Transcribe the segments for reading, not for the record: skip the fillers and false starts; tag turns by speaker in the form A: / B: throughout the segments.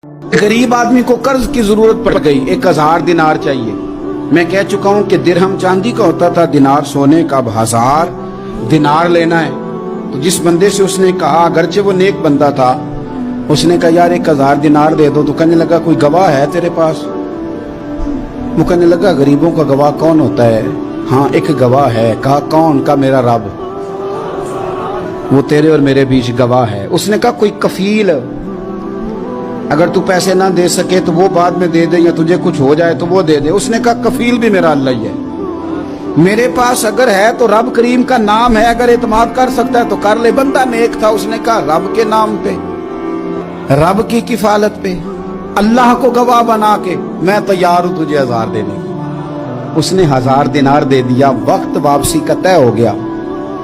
A: गरीब आदमी को कर्ज की जरूरत पड़ गई, 1000 दिनार चाहिए। मैं कह चुका हूं कि दिरहम चांदी का होता था, दिनार सोने का। अब 1000 दिनार लेना है। तो जिस बंदे से उसने कहा, अगरचे वो नेक बंदा था, उसने कहा यार 1000 दिनार दे दो। तो कहने लगा कोई गवाह है तेरे पास? वो कहने लगा गरीबों का गवाह कौन होता है? हाँ एक गवाह है। कहा कौन? का मेरा रब, वो तेरे और मेरे बीच गवाह है। उसने कहा कोई कफील, अगर तू पैसे ना दे सके तो वो बाद में दे दे, या तुझे कुछ हो जाए तो वो दे दे। उसने कहा कफील भी मेरा अल्लाह ही है। मेरे पास अगर है तो रब करीम का नाम है, अगर एतमाद कर सकता है तो कर ले। बंदा नेक था, उसने कहा रब के नाम पे, रब की किफालत पे, अल्लाह को गवाह बना के मैं तैयार हूं तुझे 1000 देने। उसने 1000 दिनार दे दिया। वक्त वापसी का तय हो गया।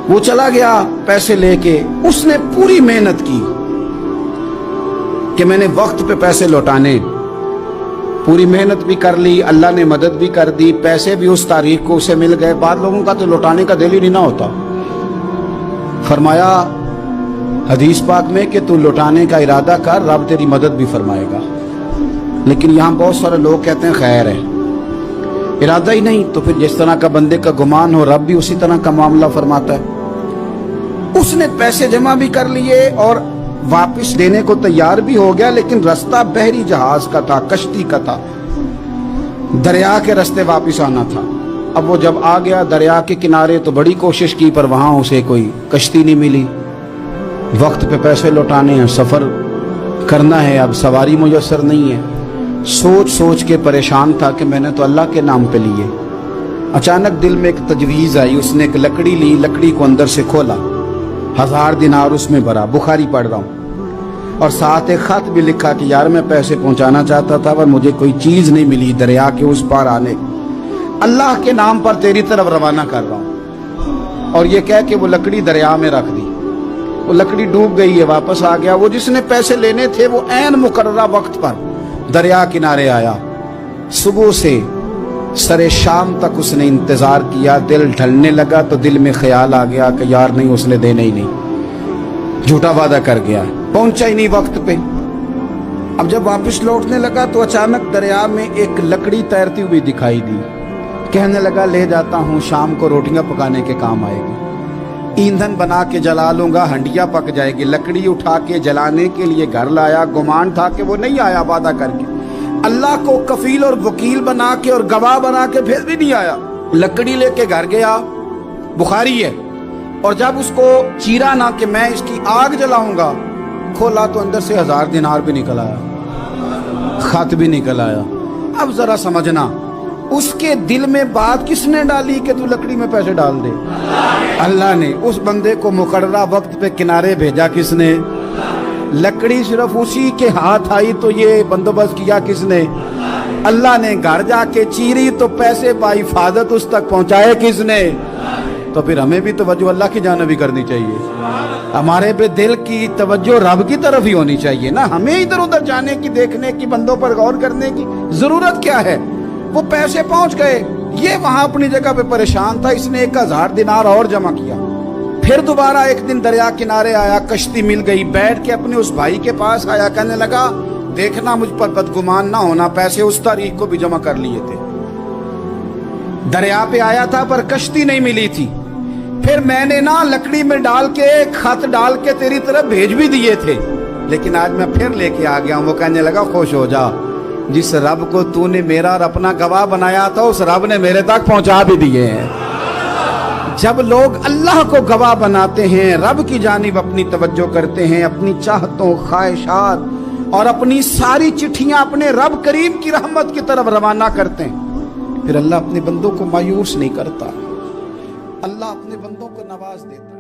A: वो चला गया पैसे लेके। उसने पूरी मेहनत की कि मैंने वक्त पे पैसे लौटाने, पूरी मेहनत भी कर ली, अल्लाह ने मदद भी कर दी, पैसे भी उस तारीख को उसे मिल गए। बाद लोगों का तो लौटाने का दिल ही नहीं ना होता। फरमाया हदीस पाक में कि तू लौटाने का इरादा कर, रब तेरी मदद भी फरमाएगा। लेकिन यहाँ बहुत सारे लोग कहते हैं खैर है, इरादा ही नहीं। तो फिर जिस तरह का बंदे का गुमान हो, रब भी उसी तरह का मामला फरमाता है। उसने पैसे जमा भी कर लिए और वापस देने को तैयार भी हो गया, लेकिन रास्ता बहरी जहाज का था, कश्ती का था, दरिया के रास्ते वापस आना था। अब वो जब आ गया दरिया के किनारे तो बड़ी कोशिश की, पर वहां उसे कोई कश्ती नहीं मिली। वक्त पे पैसे लौटाने हैं, सफर करना है, अब सवारी मुयस्सर नहीं है। सोच सोच के परेशान था कि मैंने तो अल्लाह के नाम पे लिए। अचानक दिल में एक तजवीज आई। उसने एक लकड़ी ली, लकड़ी को अंदर से खोला, 1000 दिनार उसमें भरा। बुखारी पढ़ रहा हूँ, और साथ एक खत भी लिखा कि यार मैं पैसे पहुंचाना चाहता था पर मुझे कोई चीज नहीं मिली दरिया के उस पार आने, अल्लाह के नाम पर तेरी तरफ रवाना कर रहा हूँ। और ये कह के वो लकड़ी दरिया में रख दी। वो लकड़ी डूब गई है, वापस आ गया। वो जिसने पैसे लेने थे वो ऐन मुकर्ररा वक्त पर दरिया किनारे आया। सुबह से सरे शाम तक उसने इंतजार किया। दिल ढलने लगा तो दिल में ख्याल आ गया कि यार नहीं, उसने देने ही नहीं, झूठा वादा कर गया, पहुंचा ही नहीं वक्त पे। अब जब वापस लौटने लगा तो अचानक दरिया में एक लकड़ी तैरती हुई दिखाई दी। कहने लगा ले जाता हूं, शाम को रोटियां पकाने के काम आएगी, ईंधन बना के जला लूंगा, हंडिया पक जाएगी। लकड़ी उठा के जलाने के लिए घर लाया। गुमान था कि वो नहीं आया वादा करके। अल्लाह को कफील और वकील बना के और गवाह बना के फिर भी नहीं आया। लकड़ी लेके घर गया, बुखारी है, और जब उसको चीरा ना कि मैं इसकी आग जलाऊंगा, खोला तो अंदर से 1000 दिनार भी निकल आया, खत भी निकल आया। अब जरा समझना, उसके दिल में बात किसने डाली कि तू लकड़ी में पैसे डाल दे? अल्लाह ने। उस बंदे को मुकर्ररा वक्त पे किनारे भेजा किसने? लकड़ी सिर्फ उसी के हाथ आई तो ये बंदोबस्त किया किसने? अल्लाह ने। घर जाके चीरी तो पैसे पाई, हिफाजत उस तक पहुंचाए किसने? तो फिर हमें भी तवज्जो अल्लाह की जानिब भी करनी चाहिए। हमारे पे दिल की तवज्जो रब की तरफ ही होनी चाहिए ना। हमें इधर उधर जाने की, देखने की, बंदों पर गौर करने की जरूरत क्या है? वो पैसे पहुंच गए, ये वहां अपनी जगह पे परेशान था। इसने 1000 दिनार और जमा किया। फिर दोबारा एक दिन दरिया किनारे आया, कश्ती मिल गई, बैठ के अपने उस भाई के पास आया। कहने लगा देखना मुझ पर बदगुमान ना होना, पैसे उस तारीख को भी जमा कर लिए थे। दरिया पे आया था पर कश्ती नहीं मिली थी। फिर मैंने ना लकड़ी में डाल के, खत डाल के तेरी तरफ भेज भी दिए थे, लेकिन आज मैं फिर लेके आ गया हूं। वो कहने लगा खुश हो जा, जिस रब को तूने मेरा और अपना गवाह बनाया था उस रब ने मेरे तक पहुंचा भी दिए हैं। जब लोग अल्लाह को गवाह बनाते हैं, रब की जानिब अपनी तवज्जो करते हैं, अपनी चाहतों, ख्वाहिशात और अपनी सारी चिट्ठियां अपने रब करीम की रहमत की तरफ रवाना करते हैं, फिर अल्लाह अपने बंदों को मायूस नहीं करता। अल्लाह अपने बंदों को नवाज देता।